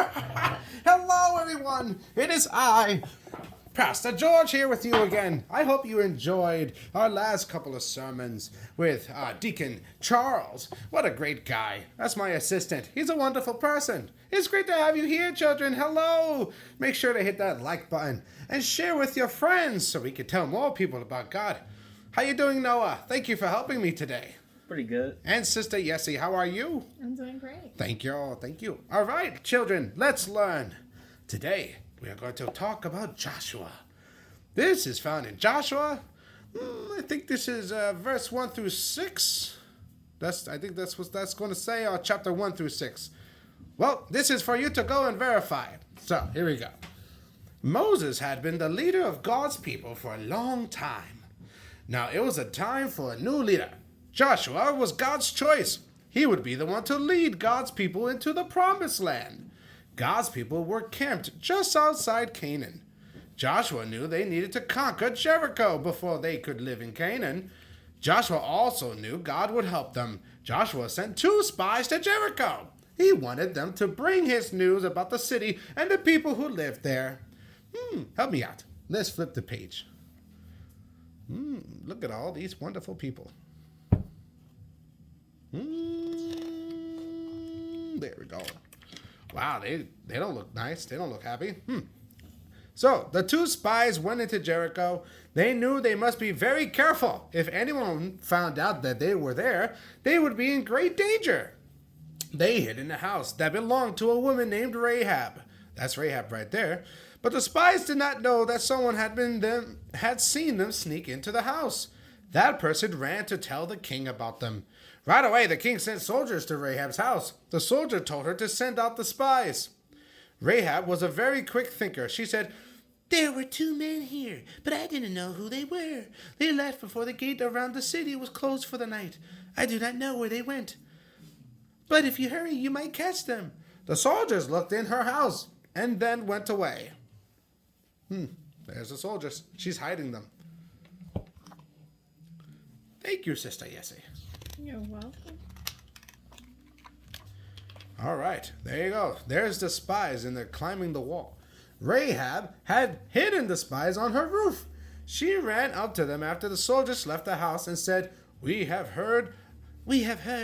Hello, everyone. It is I, Pastor George, here with you again. I hope you enjoyed our last couple of sermons with Deacon Charles. What a great guy. That's my assistant. He's a wonderful person. It's great to have you here, children. Hello. Make sure to hit that like button and share with your friends so we can tell more people about God. How you doing, Noah? Thank you for helping me today. Pretty good. And Sister Yessie, how are you? I'm doing great. Thank you. Thank you. All right, children, let's learn. Today, we are going to talk about Joshua. This is found in Joshua. I think this is verse 1 through 6. I think that's what that's going to say, or chapter 1 through 6. Well, this is for you to go and verify. So, here we go. Moses had been the leader of God's people for a long time. Now, it was a time for a new leader. Joshua was God's choice. He would be the one to lead God's people into the promised land. God's people were camped just outside Canaan. Joshua knew they needed to conquer Jericho before they could live in Canaan. Joshua also knew God would help them. Joshua sent 2 spies to Jericho. He wanted them to bring his news about the city and the people who lived there. Help me out. Let's flip the page. Look at all these wonderful people. There we go. Wow, they don't look nice. They don't look happy. So, the 2 spies went into Jericho. They knew they must be very careful. If anyone found out that they were there, they would be in great danger. They hid in a house that belonged to a woman named Rahab. That's Rahab right there. But the spies did not know that someone had seen them sneak into the house. That person ran to tell the king about them. Right away, the king sent soldiers to Rahab's house. The soldier told her to send out the spies. Rahab was a very quick thinker. She said, "There were 2 men here, but I didn't know who they were. They left before the gate around the city was closed for the night. I do not know where they went. But if you hurry, you might catch them." The soldiers looked in her house and then went away. There's the soldiers. She's hiding them. Thank you, Sister Yessie. You're welcome. All right, there you go. There's the spies, and they're climbing the wall. Rahab had hidden the spies on her roof. She ran up to them after the soldiers left the house and said, We have heard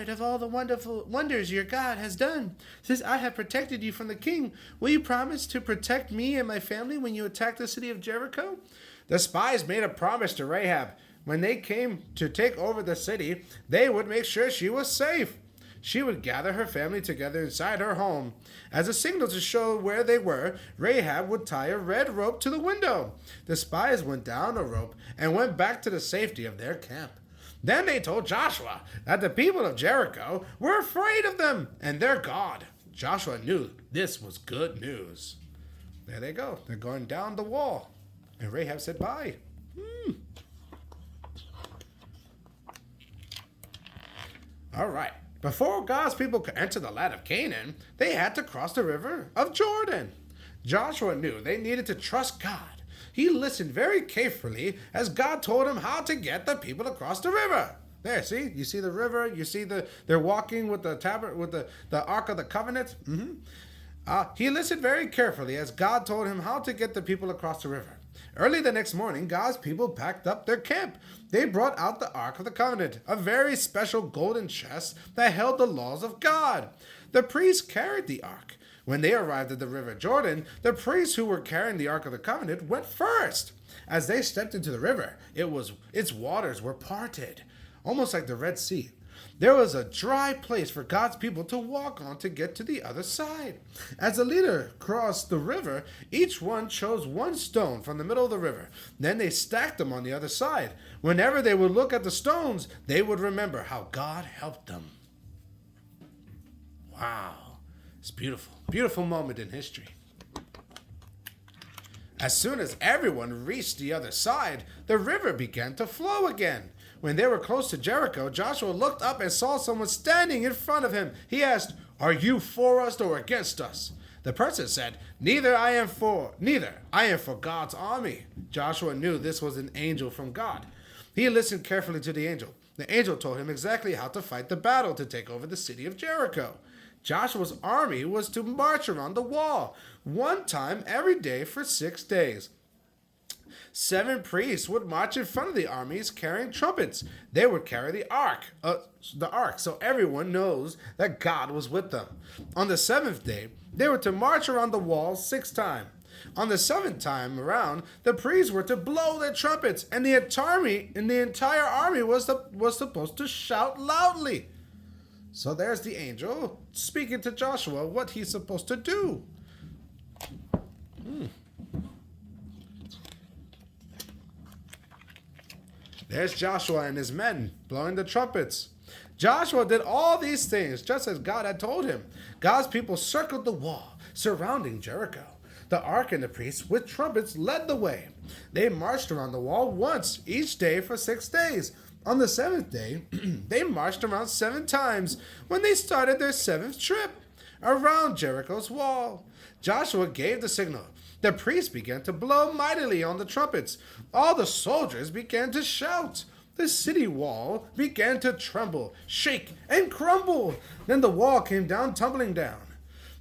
of all the wonderful wonders your God has done. Since I have protected you from the king, will you promise to protect me and my family when you attack the city of Jericho?" The spies made a promise to Rahab. When they came to take over the city, they would make sure she was safe. She would gather her family together inside her home. As a signal to show where they were, Rahab would tie a red rope to the window. The spies went down the rope and went back to the safety of their camp. Then they told Joshua that the people of Jericho were afraid of them and their God. Joshua knew this was good news. There they go. They're going down the wall. And Rahab said bye. All right. Before God's people could enter the land of Canaan, they had to cross the river of Jordan. Joshua knew they needed to trust God. He listened very carefully as God told him how to get the people across the river. There, see? You see the river? You see they're walking with the Ark of the Covenant? He listened very carefully as God told him how to get the people across the river. Early the next morning, God's people packed up their camp. They brought out the Ark of the Covenant, a very special golden chest that held the laws of God. The priests carried the Ark. When they arrived at the river Jordan, the priests who were carrying the Ark of the Covenant went first. As they stepped into the river, its waters were parted, almost like the Red Sea. There was a dry place for God's people to walk on to get to the other side. As the leader crossed the river, each one chose 1 stone from the middle of the river. Then they stacked them on the other side. Whenever they would look at the stones, they would remember how God helped them. Wow. It's beautiful. Beautiful moment in history. As soon as everyone reached the other side, the river began to flow again. When they were close to Jericho, Joshua looked up and saw someone standing in front of him. He asked, "Are you for us or against us?" The person said, Neither I am for God's army." Joshua knew this was an angel from God. He listened carefully to the angel. The angel told him exactly how to fight the battle to take over the city of Jericho. Joshua's army was to march around the wall one time every day for 6 days. 7 priests would march in front of the armies carrying trumpets. They would carry the ark, so everyone knows that God was with them. On the 7th day, they were to march around the wall 6 times. On the 7th time around, the priests were to blow their trumpets, and the entire army was supposed to shout loudly. So there's the angel speaking to Joshua what he's supposed to do. There's Joshua and his men blowing the trumpets. Joshua did all these things just as God had told him. God's people circled the wall surrounding Jericho. The ark and the priests with trumpets led the way. They marched around the wall once each day for 6 days. On the 7th day, they marched around 7 times when they started their 7th trip around Jericho's wall. Joshua gave the signal. The priests began to blow mightily on the trumpets. All the soldiers began to shout. The city wall began to tremble, shake, and crumble. Then the wall came down, tumbling down.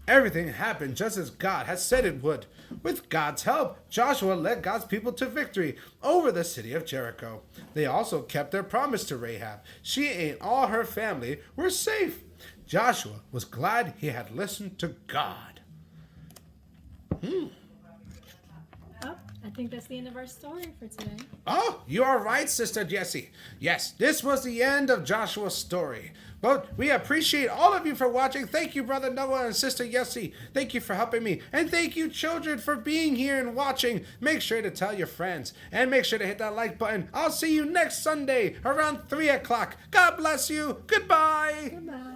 Everything happened just as God had said it would. With God's help, Joshua led God's people to victory over the city of Jericho. They also kept their promise to Rahab. She and all her family were safe. Joshua was glad he had listened to God. Oh, I think that's the end of our story for today. Oh, you are right, Sister Jessie. Yes, this was the end of Joshua's story. But we appreciate all of you for watching. Thank you, Brother Noah and Sister Jessie. Thank you for helping me. And thank you, children, for being here and watching. Make sure to tell your friends. And make sure to hit that like button. I'll see you next Sunday around 3 o'clock. God bless you. Goodbye. Goodbye.